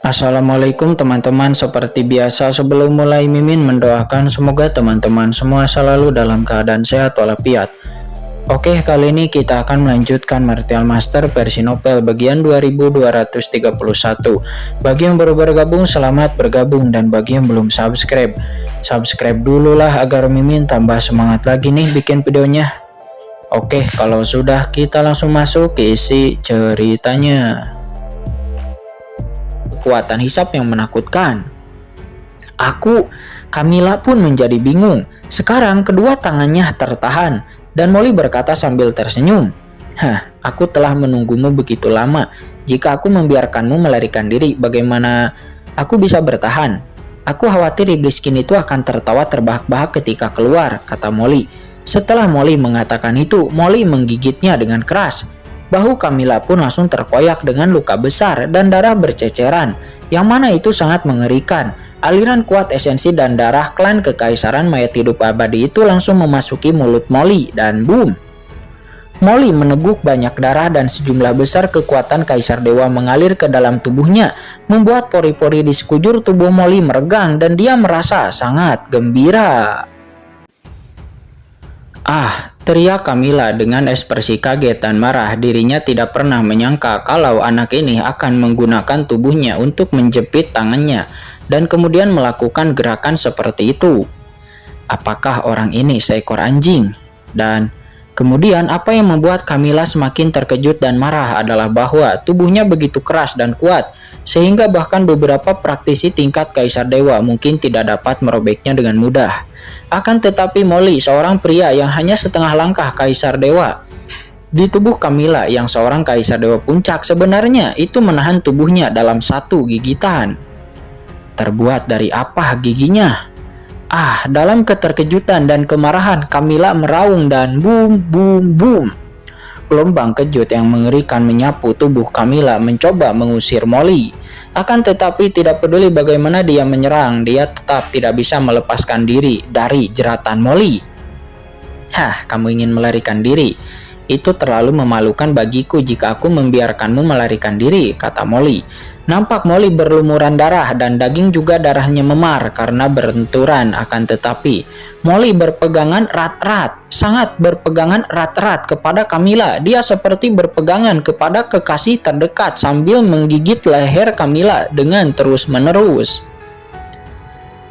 Assalamualaikum teman-teman, seperti biasa sebelum mulai Mimin mendoakan semoga teman-teman semua selalu dalam keadaan sehat walafiat. Oke, kali ini kita akan melanjutkan Martial Master versi novel bagian 2231. Bagi yang baru bergabung, selamat bergabung, dan bagi yang belum subscribe, subscribe dulu lah agar Mimin tambah semangat lagi nih bikin videonya. Oke, kalau sudah kita langsung masuk ke isi ceritanya. Kekuatan hisap yang menakutkan. Camilla pun menjadi bingung. Sekarang kedua tangannya tertahan dan Molly berkata sambil tersenyum, aku telah menunggumu begitu lama. Jika aku membiarkanmu melarikan diri, bagaimana aku bisa bertahan? Aku khawatir iblis Qin itu akan tertawa terbahak-bahak ketika keluar, kata Molly. Setelah Molly mengatakan itu, Molly menggigitnya dengan keras. Bahu Camilla pun langsung terkoyak dengan luka besar dan darah berceceran, yang mana itu sangat mengerikan. Aliran kuat esensi dan darah klan kekaisaran mayat hidup abadi itu langsung memasuki mulut Molly dan boom. Molly meneguk banyak darah dan sejumlah besar kekuatan kaisar dewa mengalir ke dalam tubuhnya, membuat pori-pori di sekujur tubuh Molly meregang dan dia merasa sangat gembira. Teriak Camilla dengan ekspresi kaget dan marah. Dirinya tidak pernah menyangka kalau anak ini akan menggunakan tubuhnya untuk menjepit tangannya dan kemudian melakukan gerakan seperti itu. Apakah orang ini seekor anjing? Dan kemudian apa yang membuat Camilla semakin terkejut dan marah adalah bahwa tubuhnya begitu keras dan kuat sehingga bahkan beberapa praktisi tingkat kaisar dewa mungkin tidak dapat merobeknya dengan mudah. Akan tetapi Molly, seorang pria yang hanya setengah langkah kaisar dewa, di tubuh Camilla yang seorang kaisar dewa puncak, sebenarnya itu menahan tubuhnya dalam satu gigitan. Terbuat dari apa giginya? Dalam keterkejutan dan kemarahan, Camilla meraung dan boom boom boom. Gelombang kejut yang mengerikan menyapu tubuh Camilla mencoba mengusir Molly. Akan tetapi tidak peduli bagaimana dia menyerang, dia tetap tidak bisa melepaskan diri dari jeratan Molly. Kamu ingin melarikan diri? Itu terlalu memalukan bagiku jika aku membiarkanmu melarikan diri, kata Molly. Nampak Molly berlumuran darah dan daging juga darahnya memar karena berbenturan. Akan tetapi Molly berpegangan erat-erat, sangat berpegangan erat-erat kepada Camilla. Dia seperti berpegangan kepada kekasih terdekat sambil menggigit leher Camilla dengan terus-menerus.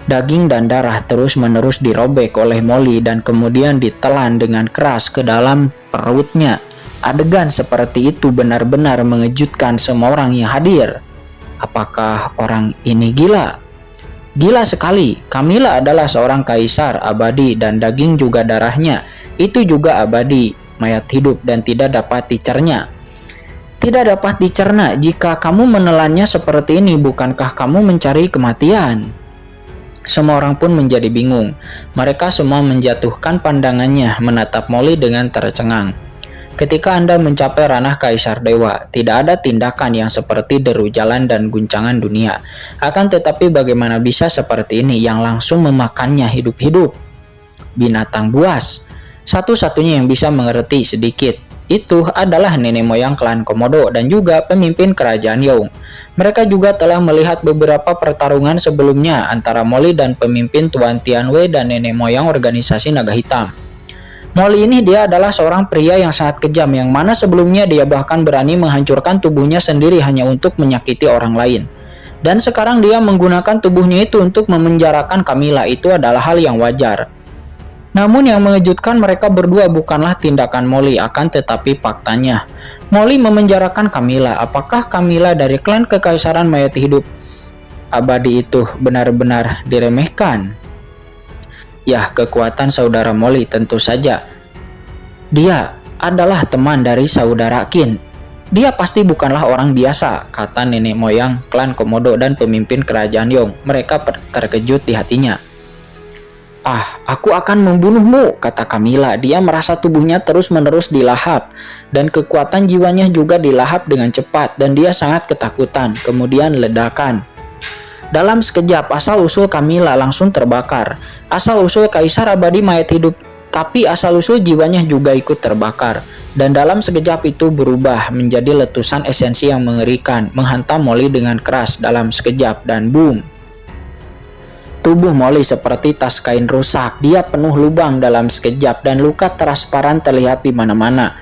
Daging dan darah terus-menerus dirobek oleh Molly dan kemudian ditelan dengan keras ke dalam perutnya. Adegan seperti itu benar-benar mengejutkan semua orang yang hadir. Apakah orang ini gila? Gila sekali. Camilla adalah seorang kaisar abadi dan daging juga darahnya itu juga abadi, mayat hidup dan tidak dapat dicerna. Tidak dapat dicerna. Jika kamu menelannya seperti ini, bukankah kamu mencari kematian? Semua orang pun menjadi bingung. Mereka semua menjatuhkan pandangannya menatap Molly dengan tercengang. Ketika Anda mencapai ranah kaisar dewa, tidak ada tindakan yang seperti deru jalan dan guncangan dunia. Akan tetapi bagaimana bisa seperti ini yang langsung memakannya hidup-hidup? Binatang buas. Satu-satunya yang bisa mengerti sedikit itu adalah nenek moyang klan Komodo dan juga pemimpin kerajaan Young. Mereka juga telah melihat beberapa pertarungan sebelumnya antara Molly dan pemimpin Tuan Tianwei dan nenek moyang organisasi naga hitam. Molly ini dia adalah seorang pria yang sangat kejam yang mana sebelumnya dia bahkan berani menghancurkan tubuhnya sendiri hanya untuk menyakiti orang lain. Dan sekarang dia menggunakan tubuhnya itu untuk memenjarakan Camilla. Itu adalah hal yang wajar. Namun yang mengejutkan mereka berdua bukanlah tindakan Molly, akan tetapi faktanya. Molly memenjarakan Camilla. Apakah Camilla dari klan kekaisaran mayat hidup abadi itu benar-benar diremehkan? Kekuatan saudara Molly tentu saja. Dia adalah teman dari saudara Qin. Dia pasti bukanlah orang biasa, kata nenek moyang klan Komodo dan pemimpin kerajaan Young. Mereka terkejut di hatinya. Aku akan membunuhmu, kata Camilla. Dia merasa tubuhnya terus-menerus dilahap dan kekuatan jiwanya juga dilahap dengan cepat dan dia sangat ketakutan. Kemudian ledakan. Dalam sekejap, asal-usul Camilla langsung terbakar. Asal-usul kaisar abadi mayat hidup, tapi asal-usul jiwanya juga ikut terbakar. Dan dalam sekejap itu berubah menjadi letusan esensi yang mengerikan, menghantam Molly dengan keras dalam sekejap dan boom. Tubuh Molly seperti tas kain rusak, dia penuh lubang dalam sekejap dan luka transparan terlihat di mana-mana.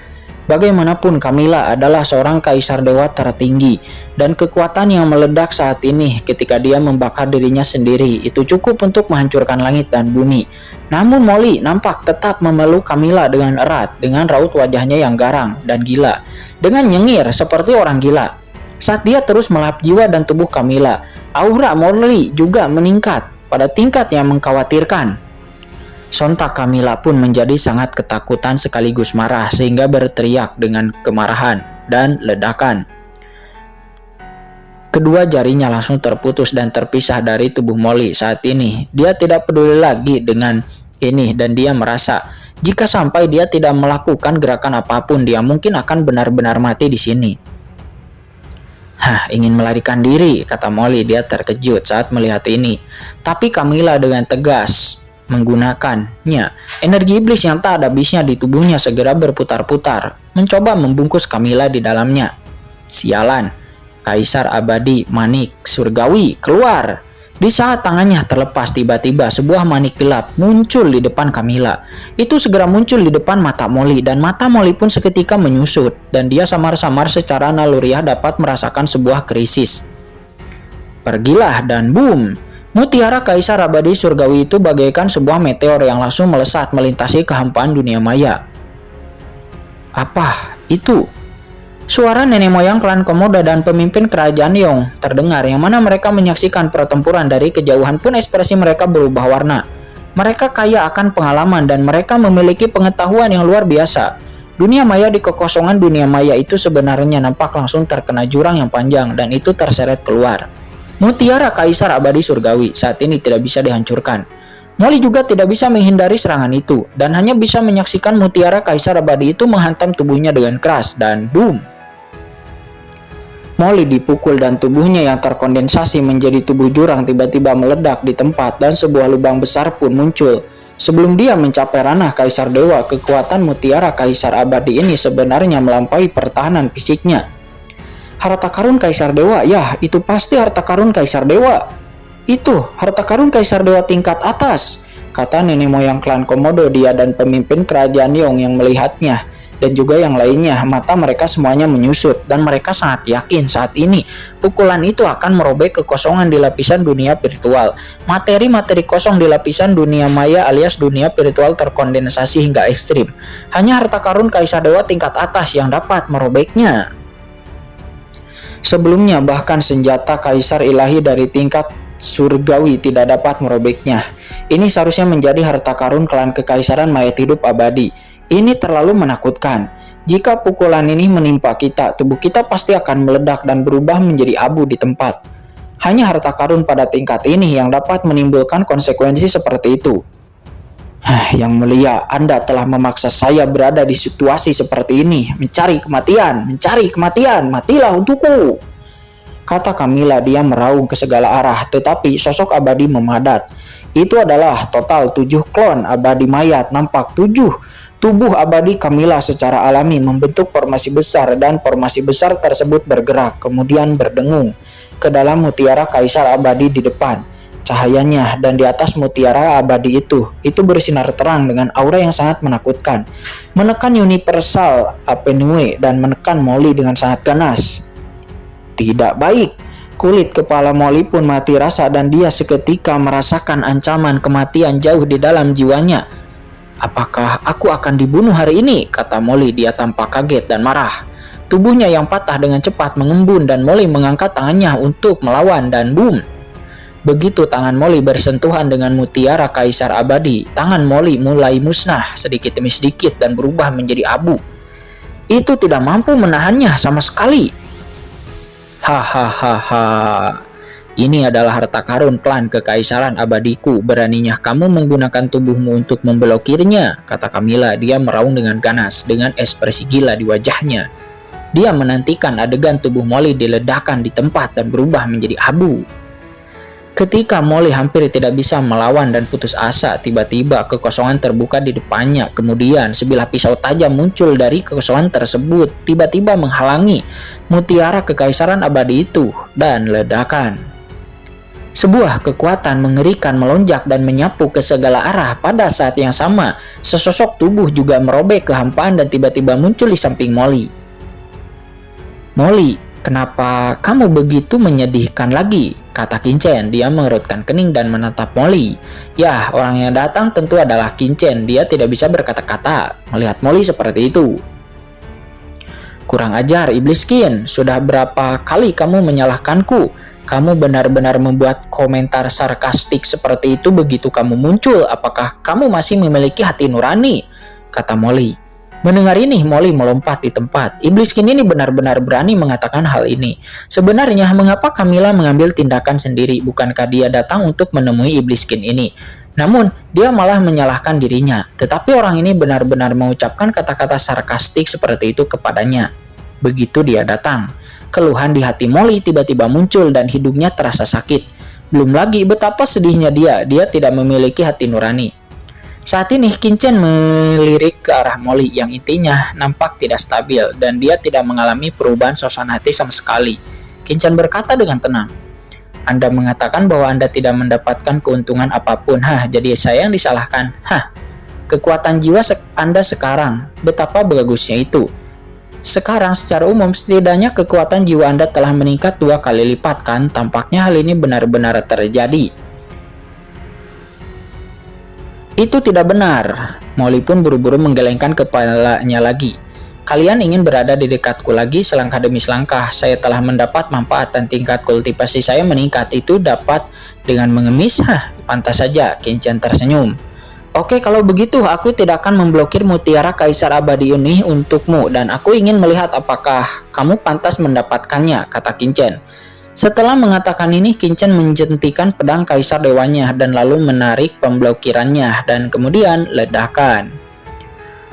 Bagaimanapun Camilla adalah seorang kaisar dewa tertinggi dan kekuatan yang meledak saat ini ketika dia membakar dirinya sendiri itu cukup untuk menghancurkan langit dan bumi. Namun Molly nampak tetap memeluk Camilla dengan erat dengan raut wajahnya yang garang dan gila. Dengan nyengir seperti orang gila. Saat dia terus melahap jiwa dan tubuh Camilla, aura Molly juga meningkat pada tingkat yang mengkhawatirkan. Sontak Camilla pun menjadi sangat ketakutan sekaligus marah sehingga berteriak dengan kemarahan dan ledakan. Kedua jarinya langsung terputus dan terpisah dari tubuh Molly saat ini. Dia tidak peduli lagi dengan ini dan dia merasa jika sampai dia tidak melakukan gerakan apapun dia mungkin akan benar-benar mati di sini. Ingin melarikan diri, kata Molly. Dia terkejut saat melihat ini. Tapi Camilla dengan tegas menggunakannya. Energi iblis yang tak ada habisnya di tubuhnya segera berputar-putar, mencoba membungkus Camilla di dalamnya. Sialan, Kaisar Abadi Manik Surgawi keluar. Di saat tangannya terlepas, tiba-tiba sebuah manik gelap muncul di depan Camilla. Itu segera muncul di depan mata Molly dan mata Molly pun seketika menyusut dan dia samar-samar secara naluriah dapat merasakan sebuah krisis. Pergilah dan boom. Mutiara Kaisar Abadi Surgawi itu bagaikan sebuah meteor yang langsung melesat melintasi kehampaan dunia maya. Apa itu? Suara nenek moyang klan Komodo dan pemimpin kerajaan Yong terdengar yang mana mereka menyaksikan pertempuran dari kejauhan pun ekspresi mereka berubah warna. Mereka kaya akan pengalaman dan mereka memiliki pengetahuan yang luar biasa. Dunia maya di kekosongan dunia maya itu sebenarnya nampak langsung terkena jurang yang panjang dan itu terseret keluar. Mutiara Kaisar Abadi Surgawi saat ini tidak bisa dihancurkan. Molly juga tidak bisa menghindari serangan itu dan hanya bisa menyaksikan Mutiara Kaisar Abadi itu menghantam tubuhnya dengan keras dan boom. Molly dipukul dan tubuhnya yang terkondensasi menjadi tubuh jurang tiba-tiba meledak di tempat dan sebuah lubang besar pun muncul. Sebelum dia mencapai ranah Kaisar Dewa, kekuatan Mutiara Kaisar Abadi ini sebenarnya melampaui pertahanan fisiknya. Harta karun Kaisar Dewa, ya itu pasti harta karun Kaisar Dewa. Itu harta karun Kaisar Dewa tingkat atas, kata nenek moyang klan Komodo. Dia dan pemimpin kerajaan Yong yang melihatnya dan juga yang lainnya, mata mereka semuanya menyusut dan mereka sangat yakin saat ini pukulan itu akan merobek kekosongan di lapisan dunia virtual. Materi-materi kosong di lapisan dunia maya alias dunia virtual terkondensasi hingga ekstrim. Hanya harta karun Kaisar Dewa tingkat atas yang dapat merobeknya. Sebelumnya bahkan senjata Kaisar Ilahi dari tingkat surgawi tidak dapat merobeknya. Ini seharusnya menjadi harta karun klan kekaisaran mayat hidup abadi. Ini terlalu menakutkan. Jika pukulan ini menimpa kita, tubuh kita pasti akan meledak dan berubah menjadi abu di tempat. Hanya harta karun pada tingkat ini yang dapat menimbulkan konsekuensi seperti itu. Yang mulia, Anda telah memaksa saya berada di situasi seperti ini, mencari kematian, matilah untukku, kata Camilla. Dia meraung ke segala arah, tetapi sosok abadi memadat. Itu adalah total 7 klon abadi mayat. Nampak 7 tubuh abadi Camilla secara alami membentuk formasi besar dan formasi besar tersebut bergerak, kemudian berdengung ke dalam mutiara Kaisar Abadi di depan. Cahayanya dan di atas mutiara abadi itu bersinar terang dengan aura yang sangat menakutkan, menekan Universal Avenue dan menekan Molly dengan sangat ganas. Tidak baik, kulit kepala Molly pun mati rasa dan dia seketika merasakan ancaman kematian jauh di dalam jiwanya. Apakah aku akan dibunuh hari ini? Kata Molly. Dia tampak kaget dan marah. Tubuhnya yang patah dengan cepat mengembun dan Molly mengangkat tangannya untuk melawan dan boom. Begitu tangan Molly bersentuhan dengan mutiara Kaisar Abadi, tangan Molly mulai musnah sedikit demi sedikit dan berubah menjadi abu. Itu tidak mampu menahannya sama sekali. Hahaha. Ini adalah harta karun klan kekaisaran abadiku. Beraninya kamu menggunakan tubuhmu untuk memblokirnya, kata Camilla. Dia meraung dengan ganas dengan ekspresi gila di wajahnya. Dia menantikan adegan tubuh Molly diledakkan di tempat dan berubah menjadi abu. Ketika Molly hampir tidak bisa melawan dan putus asa, tiba-tiba kekosongan terbuka di depannya. Kemudian sebilah pisau tajam muncul dari kekosongan tersebut, tiba-tiba menghalangi mutiara kekaisaran abadi itu dan ledakan. Sebuah kekuatan mengerikan melonjak dan menyapu ke segala arah. Pada saat yang sama, sesosok tubuh juga merobek kehampaan dan tiba-tiba muncul di samping Molly. "Molly, kenapa kamu begitu menyedihkan lagi?" kata Qinchen. Dia mengerutkan kening dan menatap Molly. Yah, orang yang datang tentu adalah Qinchen. Dia tidak bisa berkata-kata melihat Molly seperti itu. "Kurang ajar, Iblis Qin. Sudah berapa kali kamu menyalahkanku? Kamu benar-benar membuat komentar sarkastik seperti itu begitu kamu muncul. Apakah kamu masih memiliki hati nurani?" kata Molly. Mendengar ini, Molly melompat di tempat. Iblis Qin ini benar-benar berani mengatakan hal ini. Sebenarnya, mengapa Camilla mengambil tindakan sendiri? Bukankah dia datang untuk menemui Iblis Qin ini? Namun, dia malah menyalahkan dirinya. Tetapi orang ini benar-benar mengucapkan kata-kata sarkastik seperti itu kepadanya. Begitu dia datang, keluhan di hati Molly tiba-tiba muncul dan hidungnya terasa sakit. Belum lagi betapa sedihnya dia tidak memiliki hati nurani. Saat ini Qinchen melirik ke arah Molly yang intinya nampak tidak stabil dan dia tidak mengalami perubahan suasana hati sama sekali. Qinchen berkata dengan tenang, "Anda mengatakan bahwa Anda tidak mendapatkan keuntungan apapun. Jadi saya yang disalahkan. Kekuatan jiwa Anda sekarang, betapa bagusnya itu. Sekarang secara umum setidaknya kekuatan jiwa Anda telah meningkat 2 kali lipat kan? Tampaknya hal ini benar-benar terjadi." "Itu tidak benar." Molly pun buru-buru menggelengkan kepalanya lagi. "Kalian ingin berada di dekatku lagi selangkah demi selangkah. Saya telah mendapat manfaat dan tingkat kultivasi saya meningkat. Itu dapat dengan mengemis?" Pantas saja, Qinchen tersenyum. "Oke, kalau begitu aku tidak akan memblokir mutiara kaisar abadi ini untukmu dan aku ingin melihat apakah kamu pantas mendapatkannya," kata Qinchen. Setelah mengatakan ini, Qinchen menjentikan pedang kaisar dewanya dan lalu menarik pemblokirannya dan kemudian ledakan.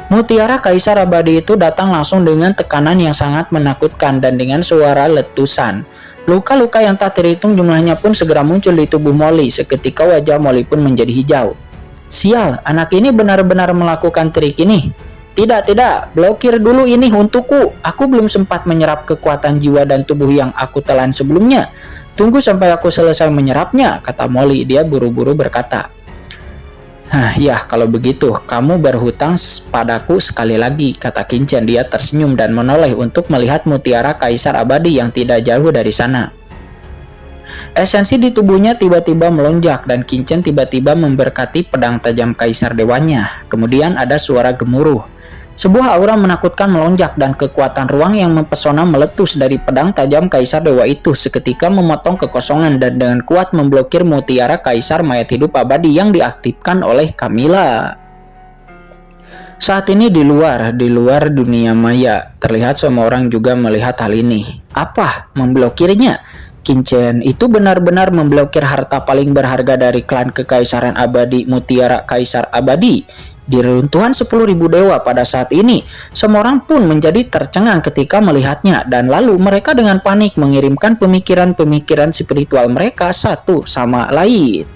Mutiara kaisar abadi itu datang langsung dengan tekanan yang sangat menakutkan dan dengan suara letusan. Luka-luka yang tak terhitung jumlahnya pun segera muncul di tubuh Molly. Seketika wajah Molly pun menjadi hijau. "Sial, anak ini benar-benar melakukan trik ini. Tidak, blokir dulu ini untukku. Aku belum sempat menyerap kekuatan jiwa dan tubuh yang aku telan sebelumnya. Tunggu sampai aku selesai menyerapnya," kata Molly. Dia buru-buru berkata, "Ya, kalau begitu, kamu berhutang padaku sekali lagi," kata Qinchen. Dia tersenyum dan menoleh untuk melihat mutiara kaisar abadi yang tidak jauh dari sana. Esensi di tubuhnya tiba-tiba melonjak dan Qinchen tiba-tiba memberkati pedang tajam kaisar dewanya. Kemudian ada suara gemuruh. Sebuah aura menakutkan melonjak dan kekuatan ruang yang mempesona meletus dari pedang tajam kaisar dewa itu seketika memotong kekosongan dan dengan kuat memblokir mutiara kaisar mayat hidup abadi yang diaktifkan oleh Camilla. Saat ini di luar dunia maya, terlihat semua orang juga melihat hal ini. Apa? Memblokirnya? Qinchen itu benar-benar memblokir harta paling berharga dari klan kekaisaran abadi mutiara kaisar abadi. Di reruntuhan 10.000 dewa pada saat ini, semua orang pun menjadi tercengang ketika melihatnya dan lalu mereka dengan panik mengirimkan pemikiran-pemikiran spiritual mereka satu sama lain.